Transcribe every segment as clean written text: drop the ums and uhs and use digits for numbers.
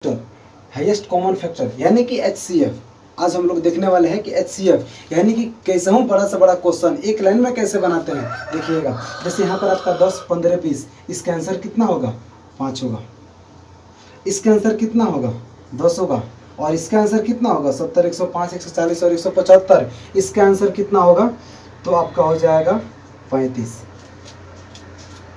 Highest common factor यानी कि HCF। आज हम लोग देखने वाले हैं कि HCF यानी कि कैसे हूँ बड़ा से बड़ा क्वेश्चन एक लाइन में कैसे बनाते हैं। देखिएगा, जैसे यहाँ पर आपका 10, 15, 20, इसका आंसर कितना होगा? 5 होगा। इसका आंसर कितना होगा? 10 होगा। और इसका आंसर कितना होगा? 70, 105, 140 और 175। इसका आंसर कितना होगा? तो आपका हो जाएगा 35।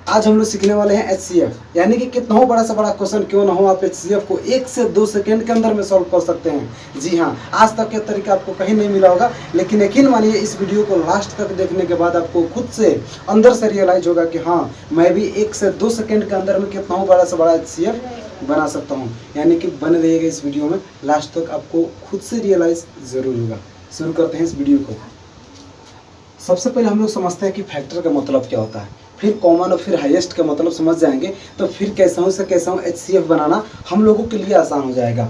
आज हम लोग सीखने वाले हैं HCF यानी कि कितना हो बड़ा से बड़ा क्वेश्चन क्यों ना हो, आप HCF को 1 से 2 सेकंड के अंदर में सॉल्व कर सकते हैं। जी हाँ, आज तक ये तरीका आपको कहीं नहीं मिला होगा, लेकिन यकीन मानिए इस वीडियो को लास्ट तक देखने के बाद आपको खुद से अंदर से रियलाइज होगा कि हाँ, मैं भी 1 से 2 सेकंड के अंदर में कितना हो बड़ा से बड़ा HCF बना सकता हूँ। यानी कि बने रहिएगा इस वीडियो में, लास्ट तक आपको खुद से रियलाइज ज़रूर होगा। शुरू करते हैं इस वीडियो को। सबसे पहले हम लोग समझते हैं कि फैक्टर का मतलब क्या होता है, फिर कॉमन और फिर हाईएस्ट का मतलब समझ जाएंगे तो फिर कैसा से कैसा HCF बनाना हम लोगों के लिए आसान हो जाएगा।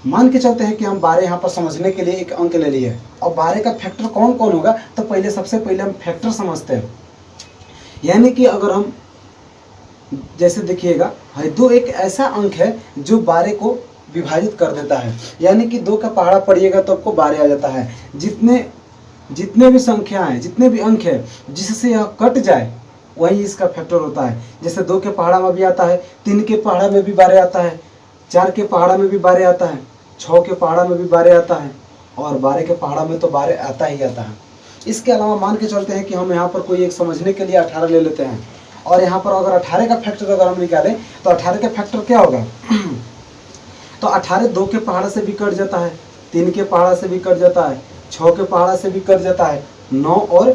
मान के चलते हैं कि हम 12 यहाँ पर समझने के लिए एक अंक ले लिए और 12 का फैक्टर कौन कौन होगा, तो सबसे पहले हम फैक्टर समझते हैं। यानी कि अगर हम जैसे देखिएगा, दो एक ऐसा अंक है जो 12 को विभाजित कर देता है। यानी कि 2 का पहाड़ा पढ़िएगा तो आपको 12 आ जाता है। जितने भी संख्या हैं, जितने भी अंक है जिससे यह कट जाए वही इसका फैक्टर होता है। जैसे 2 के पहाड़ा में भी आता है, 3 के पहाड़ा में भी 12 आता है, 4 के पहाड़ा में भी 12 आता है, 6 के पहाड़ा में भी 12 आता है और 12 के पहाड़ा में तो 12 आता ही आता है। इसके अलावा मान के चलते हैं कि हम यहाँ पर कोई एक समझने के लिए 18 ले लेते हैं और यहाँ पर अगर 18 का फैक्टर अगर हम निकालें तो 18 का फैक्टर क्या होगा? तो 18 2 के पहाड़ा से भी कट जाता है, 3 के पहाड़ा से भी कट जाता है, 6 के पहाड़ा से भी कट जाता है, 9 और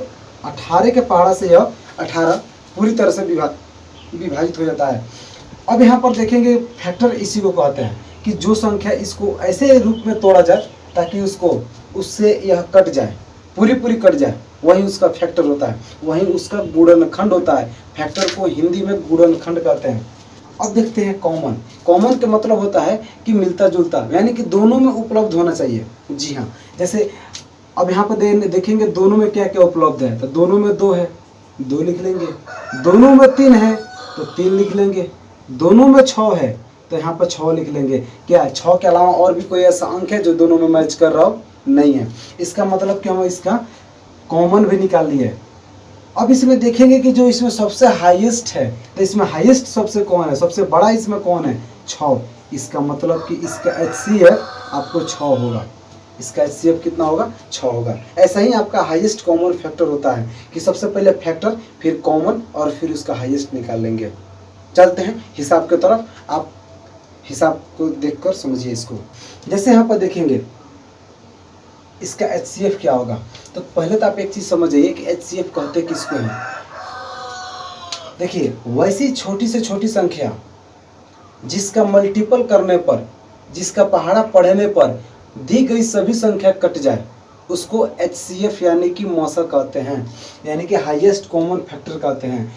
18 के पहाड़ा से यह 18 पूरी तरह से विभाजित हो जाता है। अब यहाँ पर देखेंगे फैक्टर इसी को कहते हैं कि जो संख्या इसको ऐसे रूप में तोड़ा जाए ताकि उससे यह कट जाए, पूरी कट जाए, वही उसका फैक्टर होता है, वही उसका गुणनखंड होता है। फैक्टर को हिंदी में गुणनखंड कहते हैं। अब देखते हैं कॉमन का मतलब होता है कि मिलता जुलता, यानी कि दोनों में उपलब्ध होना चाहिए। जी हाँ, जैसे अब यहाँ पर देखेंगे दोनों में क्या क्या उपलब्ध है, तो दोनों में 2 है, 2 लिख लेंगे। दोनों में 3 है तो 3 लिख लेंगे। दोनों में 6 है तो यहाँ पर 6 लिख लेंगे। क्या 6 के अलावा और भी कोई ऐसा अंक है जो दोनों में मैच कर रहा हो? नहीं है। इसका मतलब कि हम इसका कॉमन भी निकाल लिए। अब इसमें देखेंगे कि जो इसमें सबसे हाईएस्ट है, तो इसमें हाईएस्ट सबसे कौन है, सबसे बड़ा इसमें कौन है? 6। इसका मतलब कि इसका HCF आपको 6 होगा। इसका HCF कितना होगा? 6 होगा। ऐसा ही आपका हाईएस्ट कॉमन फैक्टर होता है कि सबसे पहले फैक्टर, फिर कॉमन और फिर उसका हाईएस्ट निकाल लेंगे। चलते हैं हिसाब की तरफ, आप हिसाब को देखकर समझिए इसको। जैसे यहाँ पर देखेंगे इसका HCF क्या होगा, तो पहले तो आप एक चीज समझ जाइए कि HCF कहते किसको हैं। देखिए, वैसी छोटी से छोटी संख्या जिसका मल्टीपल करने पर, जिसका पहाड़ा पढ़ने पर दी गई सभी संख्या कट जाए उसको HCF यानी कि मौसा कहते हैं, यानी कि हाईएस्ट कॉमन फैक्टर कहते हैं।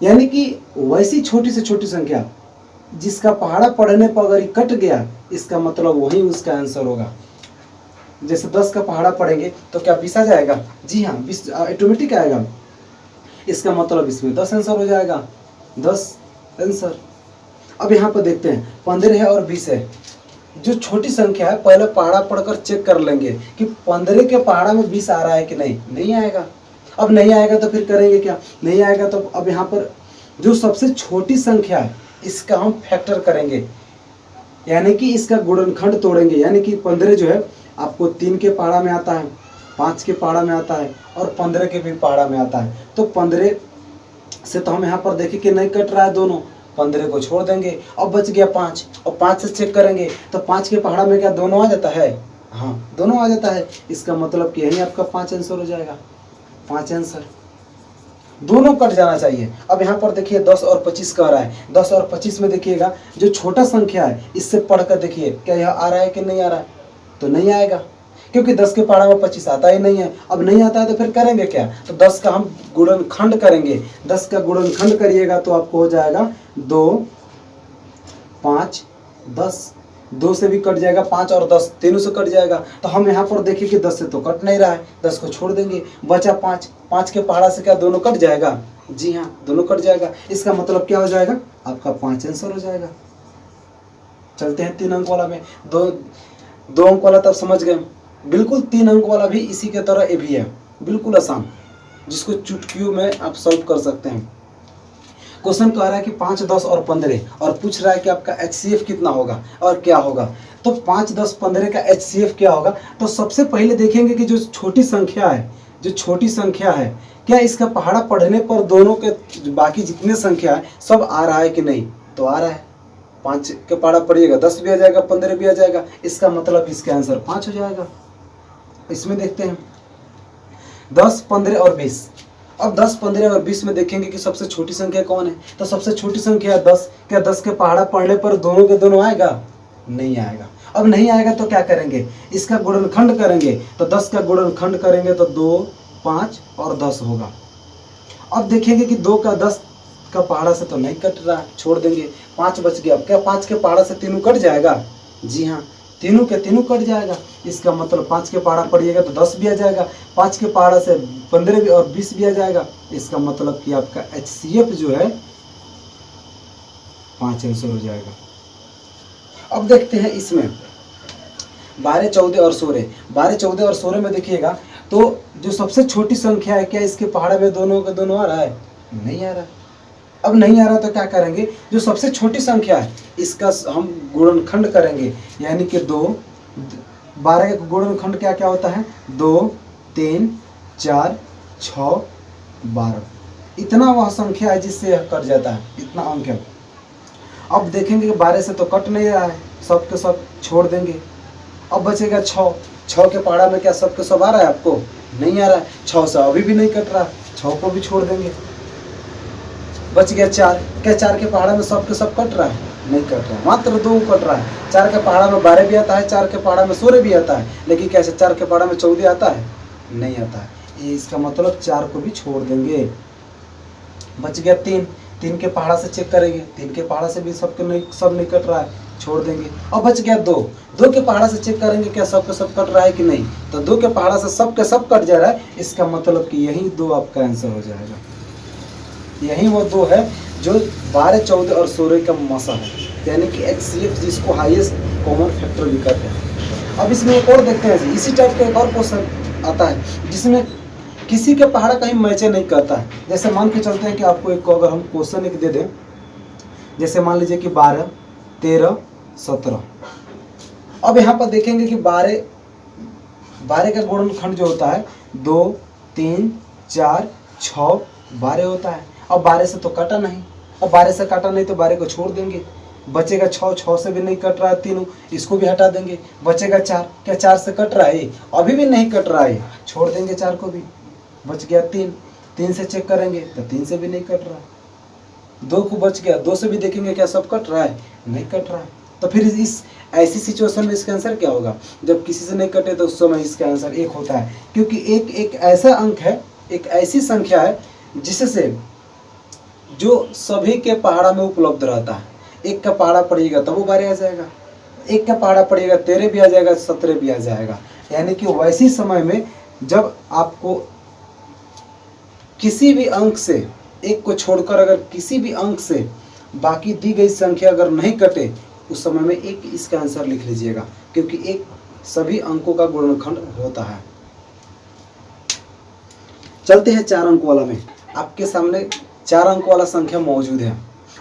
यानी कि वैसी छोटी से छोटी संख्या जिसका पहाड़ा पढ़ने पर अगर कट गया, इसका मतलब वही उसका आंसर होगा। जैसे 10 का पहाड़ा पढ़ेंगे तो क्या 20 आ जाएगा? जी हाँ, 20 ऑटोमेटिक आएगा। इसका मतलब इसमें 10 आंसर हो जाएगा, 10 आंसर। अब यहाँ पर देखते हैं 15 है और 20 है। जो छोटी संख्या है पहले पहाड़ा पढ़कर चेक कर लेंगे कि 15 के पहाड़ा में 20 आ रहा है कि नहीं आएगा। अब नहीं आएगा तो फिर करेंगे क्या? नहीं आएगा तो अब यहाँ पर जो सबसे छोटी संख्या है इसका हम फैक्टर करेंगे, यानी कि इसका गुणनखंड तोड़ेंगे। यानी कि 15 जो है आपको 3 के पहाड़ा में आता है, 5 के पहाड़ा में आता है और 15 के भी पहाड़ा में आता है। तो 15 से तो हम यहाँ पर देखें कि नहीं कट रहा है दोनों, 15 को छोड़ देंगे। अब बच गया 5 और 5 से चेक करेंगे तो 5 के पहाड़ा में क्या दोनों आ जाता है? हाँ, दोनों आ जाता है। इसका मतलब कि यही आपका 5 आंसर हो जाएगा, 5 आंसर। दोनों कट जाना चाहिए। अब यहाँ पर देखिए 10 और 25 कह रहा है। 10 और 25 में देखिएगा जो छोटा संख्या है इससे पढ़कर देखिए क्या यह आ रहा है कि नहीं आ रहा है? तो नहीं आएगा, क्योंकि 10 के पहाड़ा में 25 आता ही नहीं है। अब नहीं आता है तो फिर करेंगे क्या? तो 10 का हम गुणनखंड करेंगे। 10 का गुणनखंड करिएगा तो आपको हो जाएगा 2, 5, 10। 2 से भी कट जाएगा, 5 और 10 तीनों से कट जाएगा। तो हम यहाँ पर देखिए कि 10 से तो कट नहीं रहा है, 10 को छोड़ देंगे, बचा 5। 5 के पहाड़ा से क्या दोनों कट जाएगा? जी हाँ, दोनों कट जाएगा। इसका मतलब क्या हो जाएगा? आपका 5 आंसर हो जाएगा। चलते हैं 3 अंक वाला में। 2 अंक वाला तब समझ गए। बिल्कुल 3 अंक वाला भी इसी के तरह ये भी है, बिल्कुल आसान, जिसको चुटकियों में आप सॉल्व कर सकते हैं। क्वेश्चन कह रहा है कि 5, 10 और 15 और पूछ रहा है कि आपका HCF कितना होगा और क्या होगा। तो 5, 10, 15 का HCF क्या होगा। तो सबसे पहले देखेंगे कि जो छोटी संख्या है, जो छोटी संख्या है, क्या इसका पहाड़ा पढ़ने पर दोनों के बाकी जितने संख्या है सब आ रहा है कि नहीं। तो आ रहा है। 5 के पहाड़ा पढ़िएगा 10 भी आ जाएगा, 15 भी आ जाएगा, इसका मतलब इसका आंसर 5 हो जाएगा। इसमें देखते हैं 10, 15 और 20। अब 10, 15 और 20 में देखेंगे कि सबसे छोटी संख्या कौन है। तो सबसे छोटी संख्या है 10। क्या 10 के पहाड़ा पढ़ने पर दोनों के दोनों आएगा। नहीं आएगा। अब नहीं आएगा तो क्या करेंगे, इसका गुणनखंड करेंगे। तो 10 का गुणनखंड करेंगे तो 2, 5 और 10 होगा। अब देखेंगे कि 2 का 10 का पहाड़ा से तो नहीं कट रहा, छोड़ देंगे। 5 बच गया। क्या 5 के पहाड़ा से तीनों कट जाएगा। जी हाँ, तीनों के तीनों कट जाएगा। इसका मतलब 5 के पहाड़ा पढ़िएगा तो 10 भी आ जाएगा, 5 के पहाड़ा से 15 भी और 20 भी आ जाएगा। इसका मतलब कि आपका HCF जो है 5 आंसर हो जाएगा। अब देखते हैं इसमें 12, 14 और 16। 12, 14 और 16 में देखिएगा तो जो सबसे छोटी संख्या है, क्या इसके पहाड़े में दोनों का दोनों आ रहा है। नहीं आ रहा। अब नहीं आ रहा तो क्या करेंगे, जो सबसे छोटी संख्या है इसका हम गुणनखंड करेंगे, यानी कि 2। 12 का गुणनखंड क्या क्या होता है, 2, 3, 4, 6, 12। इतना वह संख्या है जिससे यह कट जाता है, इतना अंक है। अब देखेंगे कि 12 से तो कट नहीं रहा है, सब के सब छोड़ देंगे। अब बचेगा 6। 6 के पहाड़ा में क्या सब के सब आ रहा है आपको। नहीं आ रहा है। 6 से अभी भी नहीं कट रहा, 6 को भी छोड़ देंगे। बच गया 4। क्या 4 के पहाड़ा में सब के सब कट रहा है। नहीं कट रहा है, मात्र 2 कट रहा है। 4 के पहाड़ा में 12 भी आता है, 4 के पहाड़ा में 16 भी आता है, लेकिन कैसे 4 के पहाड़ा में 14 आता है। नहीं आता है। ये इसका मतलब 4 को भी छोड़ देंगे। बच गया 3। 3 के पहाड़ा से चेक करेंगे, 3 के पहाड़ा से भी सब नहीं कट रहा है, छोड़ देंगे। और बच गया 2। 2 के पहाड़ा से चेक करेंगे क्या सब के सब कट रहा है कि नहीं। तो 2 के पहाड़ा से सब के सब कट जा रहा है, इसका मतलब कि यही 2 आपका आंसर हो जाएगा। यही वो 2 है जो 12, 14 और 16 का मसा है, यानी कि HCF जिसको हाईएस्ट कॉमन फैक्टर भी कहते हैं। अब इसमें एक और देखते हैं, इसी टाइप का एक और क्वेश्चन आता है जिसमें किसी के पहाड़ा कहीं मैच नहीं करता है। जैसे मान के चलते हैं कि आपको एक को अगर हम क्वेश्चन एक दे दें, जैसे मान लीजिए कि 12, 13, 17। अब यहाँ पर देखेंगे कि 12 का गुणनखंड जो होता है 2, 3, 4, 6, 12 होता है। अब 12 से तो कटा नहीं, अब 12 से काटा नहीं तो 12 को छोड़ देंगे। बचेगा 6। 6 से भी नहीं कट रहा है तीनों, इसको भी हटा देंगे। बचेगा 4। क्या 4 से कट रहा है, अभी भी नहीं कट रहा है, छोड़ देंगे 4 को भी। बच गया 3। 3 से चेक करेंगे तो 3 से भी नहीं कट रहा है। 2 को बच गया, 2 से भी देखेंगे क्या सब कट रहा है, नहीं कट रहा है। तो फिर इस ऐसी सिचुएशन में इसका आंसर क्या होगा, जब किसी से नहीं कटे तो उस समय इसका आंसर 1 होता है, क्योंकि एक ऐसा अंक है, एक ऐसी संख्या है जिससे जो सभी के पहाड़ा में उपलब्ध रहता है। 1 का पहाड़ा पड़िएगा तब वो 12 आ जाएगा, 1 का पहाड़ा पड़िएगा 13 भी आ जाएगा, 17 भी आ जाएगा। यानी कि वैसी समय में जब आपको किसी भी अंक से 1 को छोड़कर अगर किसी भी अंक से बाकी दी गई संख्या अगर नहीं कटे, उस समय में 1 इसका आंसर लिख लीजिएगा, क्योंकि 1 सभी अंकों का गुणनखंड होता है। चलते हैं 4 अंक वाला में। आपके सामने 4 अंक वाला संख्या मौजूद है।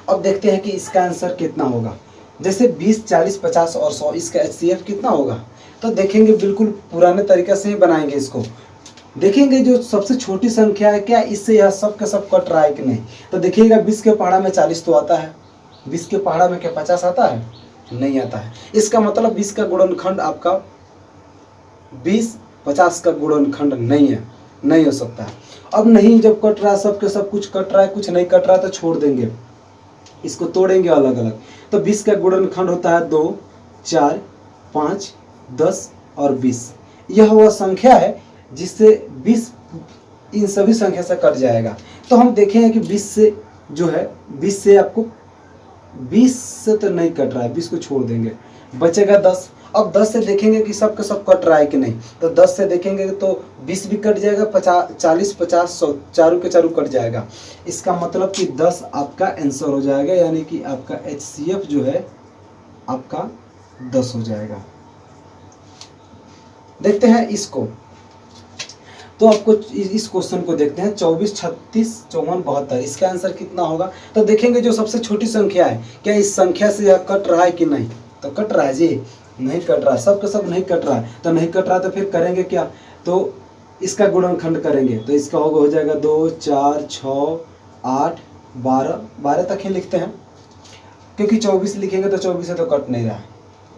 अब देखते हैं कि इसका आंसर कितना होगा। जैसे 20, 40, 50 और 100, इसका HCF कितना होगा। तो देखेंगे बिल्कुल पुराने तरीके से ही बनाएंगे इसको। देखेंगे जो सबसे छोटी संख्या है, क्या इससे यह सब का सब कट रहा है कि नहीं। तो देखिएगा 20 के पहाड़ा में 40 तो आता है, 20 के पहाड़ा में क्या 50 आता है, नहीं आता है। इसका मतलब 20 का गुणनखंड आपका 20, 50 का गुणनखंड नहीं है, नहीं हो सकता है। अब नहीं जब कट रहा है, सब के सब कुछ कट रहा है, कुछ नहीं कट रहा तो छोड़ देंगे, इसको तोड़ेंगे अलग अलग। तो 20 का गुणनखंड होता है 2, 4, 5, 10 और 20। यह वह संख्या है जिससे 20 इन सभी संख्या से कट जाएगा। तो हम देखेंगे कि 20 से जो है 20 से आपको 20 से तो नहीं कट रहा है, 20 को छोड़ देंगे, बचेगा 10। अब 10 से देखेंगे कि सब का सब कट रहा है कि नहीं। तो 10 से देखेंगे तो 20 भी कट जाएगा, 40, 50, 100 चारों के चारों कट जाएगा। इसका मतलब कि 10 आपका आंसर हो जाएगा, यानी कि आपका HCF जो है आपका 10 हो जाएगा। देखते हैं इसको, तो आपको इस क्वेश्चन को देखते हैं 24, 36, 54, 72, इसका आंसर कितना होगा। तो देखेंगे जो सबसे छोटी संख्या है, क्या इस संख्या से यह कट रहा है कि नहीं, तो कट रहा है जी, नहीं कट रहा, सब का सब नहीं कट रहा है, तो नहीं कट रहा तो फिर करेंगे क्या, तो इसका गुणनखंड करेंगे, तो इसका हो जाएगा 2, 4, 6, 8, 12, 12 तक ही लिखते हैं, क्योंकि 24 लिखेंगे तो 24 से तो कट नहीं रहा है।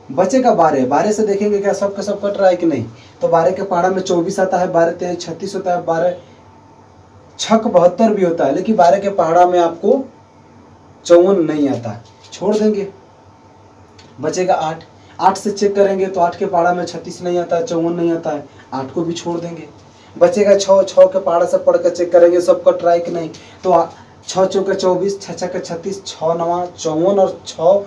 बचेगा 12, 12 से देखेंगे क्या सब का सब कट रहा है कि नहीं, तो 12 के पहाड़ा में 24 आता है, 12 3 36 होता है, 12 6 72 भी होता है, लेकिन 12 के पहाड़ा में आपको 54 नहीं आता है, छोड़ देंगे। बचेगा 8, 8 से चेक करेंगे तो 8 के पहाड़ा में 36 नहीं आता है, 54 नहीं आता है, 8 को भी छोड़ देंगे। बचेगा 6, 6 के पहाड़ा से पढ़ कर चेक करेंगे सब कट रहा है कि नहीं, तो 6 चौके 24, 6 छक्के 36, 6 9 54 और 6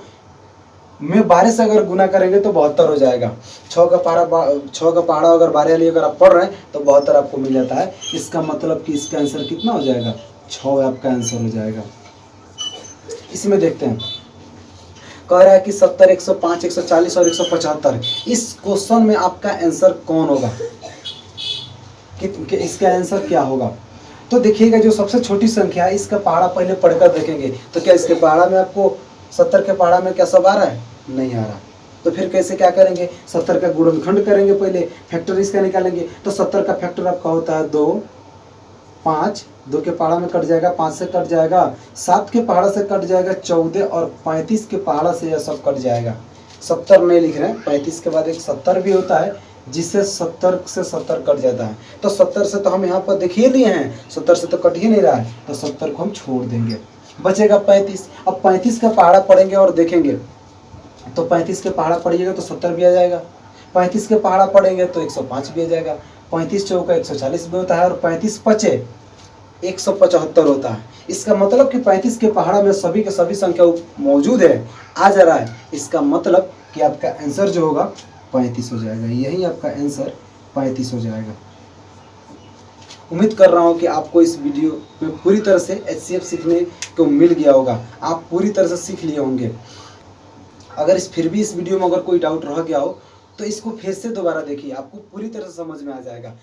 में 12 से अगर गुना करेंगे तो 72 हो जाएगा। 6 का पहाड़ा अगर 12 लिए अगर आप पढ़ रहे हैं तो 72 आपको मिल जाता है। इसका मतलब कि इसका आंसर कितना हो जाएगा, 6 आपका आंसर हो जाएगा। इसमें देखते हैं, कह रहा है कि 70, 105, 140 और 175, इस क्वेश्चन में आपका आंसर कौन होगा, कि इसका आंसर क्या होगा। तो देखिएगा जो सबसे छोटी संख्या है इसका पहाड़ा पहले पढ़कर देखेंगे, तो क्या इसके पहाड़ा में आपको 70 के पहाड़ा में क्या सब आ रहा है, नहीं आ रहा, तो फिर कैसे क्या करेंगे, 70 का गुणनखंड करेंगे, पहले फैक्टर इसका निकालेंगे, तो 70 का फैक्टर आपका होता है 2, 5, 2 के पहाड़ा में कट जाएगा, 5 से कट जाएगा, 7 के पहाड़ा से कट जाएगा 14 और 35 के पहाड़ा से यह सब कट जाएगा। 70 नहीं लिख रहे हैं, 35 के बाद एक 70 भी होता है जिससे 70 से 70 कट जाता है, तो 70 से तो हम यहाँ पर देखिए लिए हैं 70 से तो कट ही नहीं रहा है, तो 70 को हम छोड़ देंगे। बचेगा 35, अब 35 का पहाड़ा पढ़ेंगे और देखेंगे, तो 35 के पहाड़ा पढ़िएगा तो 70 भी आ जाएगा, 35 के पहाड़ा पढ़ेंगे तो 105 भी आ जाएगा, 35 चौका 140 भी होता है, और 35 पचे 175 होता है। इसका मतलब कि 35 के पहाड़ा में सभी के सभी संख्या मौजूद है, आ जा रहा है, इसका मतलब कि आपका आंसर जो होगा 35 हो जाएगा, यही आपका आंसर 35 हो जाएगा। उम्मीद कर रहा हूँ कि आपको इस वीडियो में पूरी तरह से HCF सीखने को मिल गया होगा, आप पूरी तरह से सीख लिए होंगे। अगर फिर भी इस वीडियो में अगर कोई डाउट रह गया हो तो इसको फिर से दोबारा देखिए, आपको पूरी तरह से समझ में आ जाएगा।